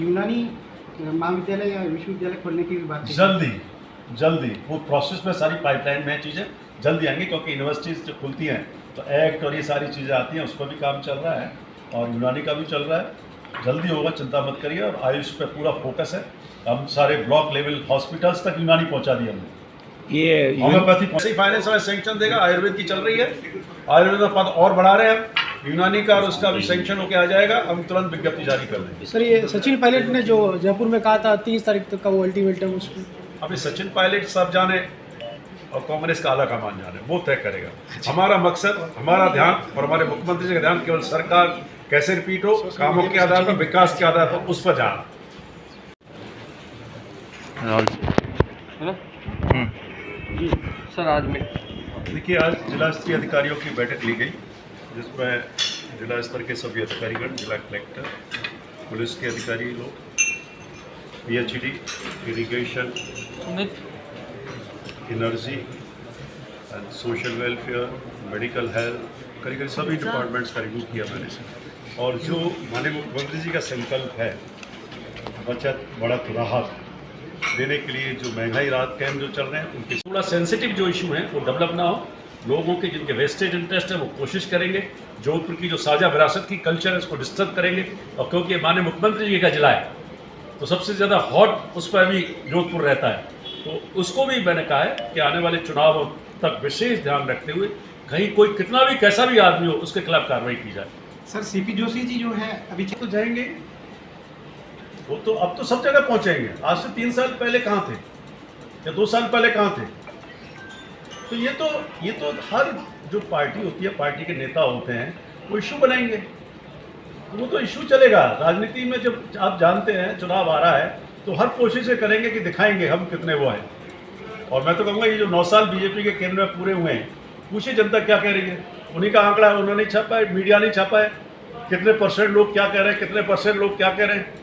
यूनानी महाविद्यालय या विश्वविद्यालय खोलने की भी बात है। जल्दी वो प्रोसेस में सारी पाइपलाइन में चीज़ें जल्दी आएंगी, क्योंकि यूनिवर्सिटीज़ जो खुलती हैं तो एक्ट और ये सारी चीज़ें आती हैं, उस पर भी काम चल रहा है और यूनानी का भी चल रहा है। जल्दी होगा, चिंता मत करिए। और आयुष पे पूरा फोकस है। हम सारे ब्लॉक लेवल हॉस्पिटल्स तक यूनानी पहुंचा दी हमने। ये होम्योपैथी फाइनेंस में सेंक्शन देगा, आयुर्वेद की चल रही है, आयुर्वेद का पद और बढ़ा रहे हैं यूनानी का, और उसका भी सेंक्शन होकर आ जाएगा। हम तुरंत विज्ञप्ति जारी कर देंगे। सर ये सचिन पायलट ने जो जयपुर में कहा था 30 तारीख तक का वो अल्टीमेटम, उसमें अभी सचिन पायलट सब जाने और कांग्रेस का आला कमान जाने, वो तय करेगा। हमारा मकसद, हमारा ध्यान और हमारे मुख्यमंत्री जी का ध्यान केवल सरकार कैसे रिपीट हो, कामों के आधार पर, विकास के आधार पर, उस पर जाना। सर आज में देखिए, आज जिला स्तरीय अधिकारियों की बैठक ली गई, जिसमें जिला स्तर के सभी अधिकारीगण, जिला कलेक्टर, पुलिस के अधिकारी लोग, PHED, irrigation, energy and social welfare, medical health, करीब सभी डिपार्टमेंट्स का रिव्यू किया मैंने। और जो माननीय मुख्यमंत्री जी का संकल्प है बचत बढ़त राहत देने के लिए, जो महंगाई राहत कैंप जो चल रहे हैं, उनके थोड़ा सेंसिटिव जो इशू है वो डेवलप ना हो, लोगों के जिनके वेस्टेज इंटरेस्ट है वो कोशिश करेंगे, जोधपुर की जो साझा विरासत की कल्चर है उसको डिस्टर्ब करेंगे। और क्योंकि माननीय मुख्यमंत्री जी का जिला है तो सबसे ज़्यादा हॉट उस पर भी जोधपुर रहता है, तो उसको भी मैंने कहा है कि आने वाले चुनाव तक विशेष ध्यान रखते हुए कहीं कोई कितना भी कैसा भी आदमी हो उसके खिलाफ कार्रवाई की जाए। सर CP जोशी जी जो है अभी तो जाएंगे, वो तो अब तो सब जगह पहुंचेंगे। आज से 3 साल पहले कहाँ थे या 2 साल पहले कहाँ थे? तो ये तो हर जो पार्टी होती है, पार्टी के नेता होते हैं, वो इशू बनाएंगे, वो तो इशू चलेगा। राजनीति में जब आप जानते हैं चुनाव आ रहा है तो हर कोशिश ये करेंगे कि दिखाएंगे हम कितने वो हैं। और मैं तो कहूँगा ये जो 9 साल बीजेपी के केंद्र में पूरे हुए हैं, पूछिए जनता क्या कह रही है। उन्हीं का आंकड़ा है, उन्होंने छापा है, मीडिया नहीं छापा है, कितने परसेंट लोग क्या कह रहे हैं, कितने परसेंट लोग क्या कह रहे हैं।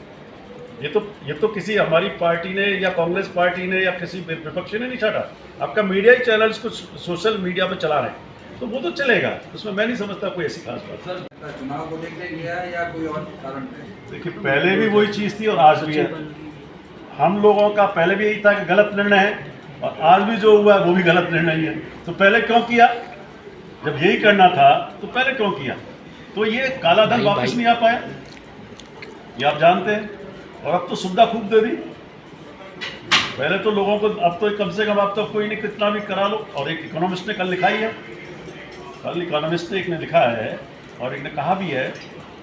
ये तो किसी हमारी पार्टी ने या कांग्रेस पार्टी ने या किसी विपक्षी ने नहीं छाटा, आपका मीडिया ही चैनल्स को सोशल मीडिया पर चला रहे हैं, तो वो तो चलेगा, उसमें मैं नहीं समझता कोई ऐसी खास बात। सर चुनाव को देखते गया या कोई और कारण? देखिए, पहले भी वही चीज़ थी और आज भी है। हम लोगों का पहले भी यही था कि गलत निर्णय है, और आज भी जो हुआ है वो भी गलत निर्णय ही है। तो पहले क्यों किया? जब यही करना था तो पहले क्यों किया? तो ये काला धन वापस नहीं आ पाया, ये आप जानते हैं। और अब तो सुविधा खूब दे दी। पहले तो लोगों को, अब तो कम से कम अब तो कोई नहीं, कितना भी करा लो। और एक इकोनॉमिस्ट ने कल लिखा ही है, कल इकोनॉमिस्ट ने एक ने लिखा है और एक ने कहा भी है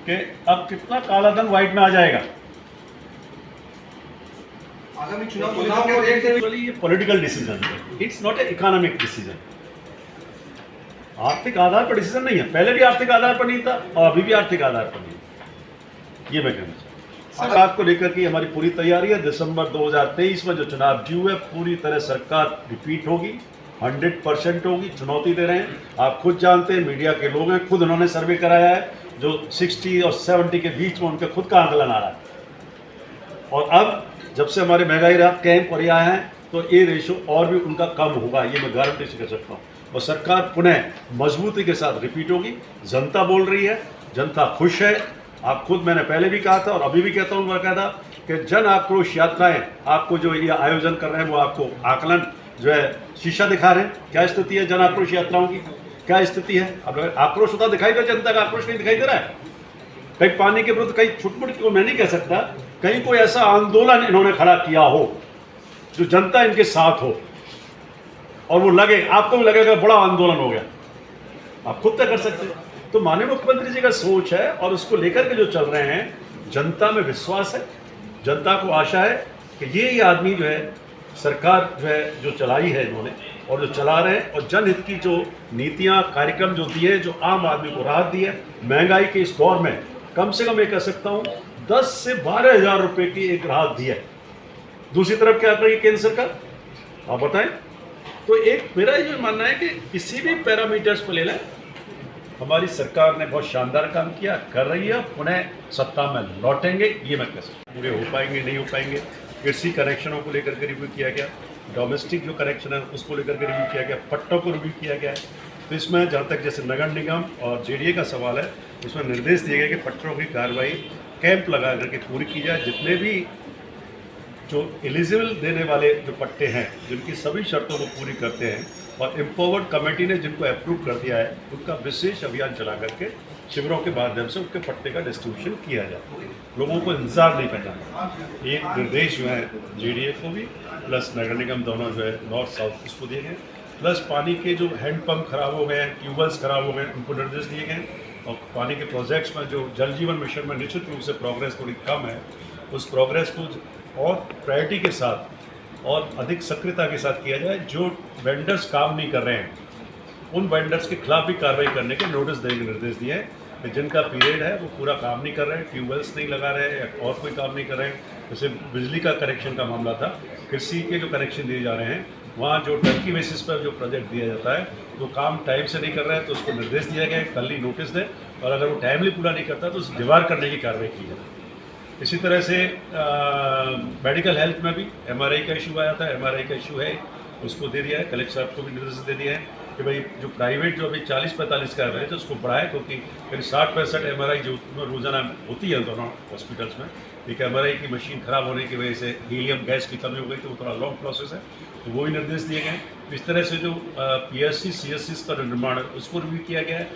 कि अब कितना काला धन व्हाइट में आ जाएगा। आगामी चुनाव को देखते हुए ये पॉलिटिकल डिसीजन है, it's not a economic decision. आर्थिक आधार पर डिसीजन नहीं है, पहले भी आर्थिक आधार पर नहीं था और अभी भी आर्थिक आधार पर नहीं है। ये मैं कहना चाहता हूँ। सरकार को लेकर के हमारी पूरी तैयारी है। दिसंबर 2023 में जो चुनाव ड्यू है, पूरी तरह सरकार रिपीट होगी, 100% होगी। चुनौती दे रहे हैं, आप खुद जानते हैं, मीडिया के लोग हैं, खुद उन्होंने सर्वे कराया है, जो 60 और 70 के बीच में उनके खुद का आंकलन आ रहा है। और अब जब से हमारे महंगाई राहत कैंप और ये आए हैं तो ये रेशो और भी उनका कम होगा, ये मैं गारंटी से कह सकता हूँ। और सरकार पुनः मजबूती के साथ रिपीट होगी। जनता बोल रही है, जनता खुश है। आप खुद, मैंने पहले भी कहा था और अभी भी कहता हूँ बाकायदा कि जन आक्रोश यात्राएं आपको जो ये आयोजन कर रहे हैं वो आपको आकलन जो है शीशा दिखा रहे हैं। क्या स्थिति है जन आक्रोश यात्राओं की, क्या स्थिति है? अब आक्रोश होता दिखाई दे, जनता का आक्रोश नहीं दिखाई दे रहा है। कहीं पानी के विरुद्ध, कहीं छुटमुट को मैं नहीं कह सकता, कहीं कोई ऐसा आंदोलन इन्होंने खड़ा किया हो जो जनता इनके साथ हो और वो लगे, आपको भी लगेगा बड़ा आंदोलन हो गया, आप खुद तय कर सकते हैं। तो माननीय मुख्यमंत्री जी का सोच है और उसको लेकर के जो चल रहे हैं, जनता में विश्वास है, जनता को आशा है कि ये आदमी जो है, सरकार जो है जो चलाई है इन्होंने और जो चला रहे हैं, और जनहित की जो नीतियां, कार्यक्रम जो दिए, जो आम आदमी को राहत दी है महंगाई के इस दौर में, कम से कम ये कह सकता हूँ 10 से 12 हज़ार रुपये की एक राहत दी है। दूसरी तरफ क्या कर रही है केंद्र सरकार, आप बताएं। तो एक मेरा ये मानना है कि किसी भी पैरामीटर्स को ले लें, हमारी सरकार ने बहुत शानदार काम किया, कर रही है, पुनः सत्ता में लौटेंगे, ये मैं कह सकता हूँ। पूरे हो पाएंगे नहीं हो पाएंगे, कृषि कनेक्शनों को लेकर के रिव्यू किया गया, डोमेस्टिक जो कनेक्शन है उसको लेकर के रिव्यू किया गया, पट्टों को रिव्यू किया गया है। तो इसमें जहाँ तक जैसे नगर निगम और JDA का सवाल है, उसमें निर्देश दिए गए कि पट्टों की कार्रवाई कैंप लगा करके पूरी की जाए। जितने भी जो एलिजिबल देने वाले जो पट्टे हैं, जिनकी सभी शर्तों को पूरी करते हैं और एम्पावर्ड कमेटी ने जिनको अप्रूव कर दिया है, उनका विशेष अभियान चला करके शिविरों के माध्यम से उनके पट्टे का डिस्ट्रीब्यूशन किया जाए। लोगों को इंतजार नहीं करना। ये निर्देश जो है JDA को भी प्लस नगर निगम दोनों जो है नॉर्थ साउथ इसको दिए गए, प्लस पानी के जो हैंडपम्प खराब हो गए हैं, ट्यूबवेल्स खराब हो गए हैं, उनको निर्देश दिए गए। और पानी के प्रोजेक्ट्स में जो जल जीवन मिशन में निश्चित रूप से प्रोग्रेस थोड़ी कम है, उस प्रोग्रेस को और प्रायोरिटी के साथ और अधिक सक्रियता के साथ किया जाए। जो वेंडर्स काम नहीं कर रहे हैं, उन वेंडर्स के खिलाफ भी कार्रवाई करने के नोटिस देने के निर्देश दिए हैं कि जिनका पीरियड है वो पूरा काम नहीं कर रहे हैं, ट्यूबवेल्स नहीं लगा रहे हैं या और कोई काम नहीं कर रहे हैं। जैसे बिजली का कनेक्शन का मामला था, कृषि के जो कनेक्शन दिए जा रहे हैं, वहाँ जो टर्की बेसिस पर जो प्रोजेक्ट दिया जाता है, तो काम टाइम से नहीं कर रहा है तो उसको निर्देश दिया गया है कल ही नोटिस दें, और अगर वो टाइमली पूरा नहीं करता तो उस दीवार करने की कार्रवाई की जाए। इसी तरह से मेडिकल हेल्थ में भी MRI का इशू आया था, MRI का इशू है, उसको दे दिया है, कलेक्टर साहब को भी निर्देश दे दिया है कि भाई जो प्राइवेट जो अभी 40-45 का एवरेज है उसको बढ़ाए, क्योंकि करीब 60-65 MRI जो रोजाना होती है दोनों हॉस्पिटल्स में, एक MRI की मशीन खराब होने की वजह से हीलियम गैस की कमी हो गई, तो वो थोड़ा लॉन्ग प्रोसेस है, तो वो भी निर्देश दिए गए। इस तरह से जो PSC CSCs का निर्माण है उसको रिव्यू किया गया है।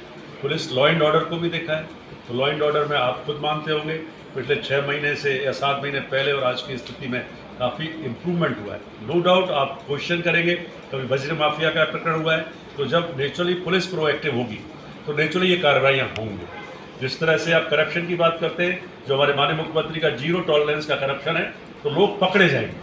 पुलिस लॉ एंड ऑर्डर को भी देखा है, तो लॉ एंड ऑर्डर में आप खुद मानते होंगे पिछले 6 महीने से या 7 महीने पहले और आज की स्थिति में काफ़ी इम्प्रूवमेंट हुआ है। नो डाउट आप क्वेश्चन करेंगे, कभी वज्र माफिया का प्रकरण हुआ है, तो जब नेचुरली पुलिस प्रोएक्टिव होगी तो नेचुरली ये कार्रवाइयाँ होंगी। जिस तरह से आप करप्शन की बात करते हैं, जो हमारे माननीय मुख्यमंत्री का 0 टॉलरेंस का करप्शन है, तो लोग पकड़े जाएंगे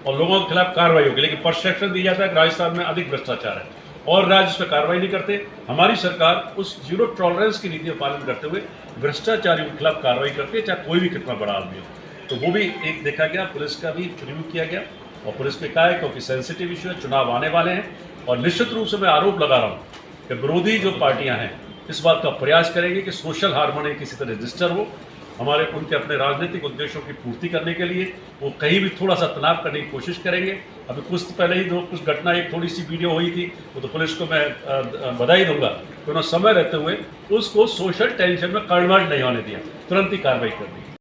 और लोगों के खिलाफ कार्रवाई होगी। लेकिन परसेप्शन दी जाता है कि राजस्थान में अधिक भ्रष्टाचार है और राज्य इस पर कार्रवाई नहीं करते। हमारी सरकार उस 0 टॉलरेंस की नीति का पालन करते हुए भ्रष्टाचारियों के खिलाफ कार्रवाई करती है, चाहे कोई भी कितना बड़ा आदमी हो। तो वो भी एक देखा गया, पुलिस का भी रिव्यू किया गया और पुलिस में कहा है क्योंकि सेंसिटिव इशू है, चुनाव आने वाले हैं, और निश्चित रूप से मैं आरोप लगा रहा हूँ कि विरोधी जो पार्टियां हैं इस बात का प्रयास करेंगे कि सोशल हार्मनी किसी तरह रजिस्टर हो, हमारे उनके अपने राजनीतिक उद्देश्यों की पूर्ति करने के लिए वो कहीं भी थोड़ा सा तनाव करने की कोशिश करेंगे। अभी कुछ पहले ही कुछ घटना, एक थोड़ी सी वीडियो हुई थी, वो तो पुलिस को मैं बधाई दूंगा कि उन्होंने समय रहते हुए उसको सोशल टेंशन में कन्वर्ट नहीं होने दिया, तुरंत ही कार्रवाई कर दी।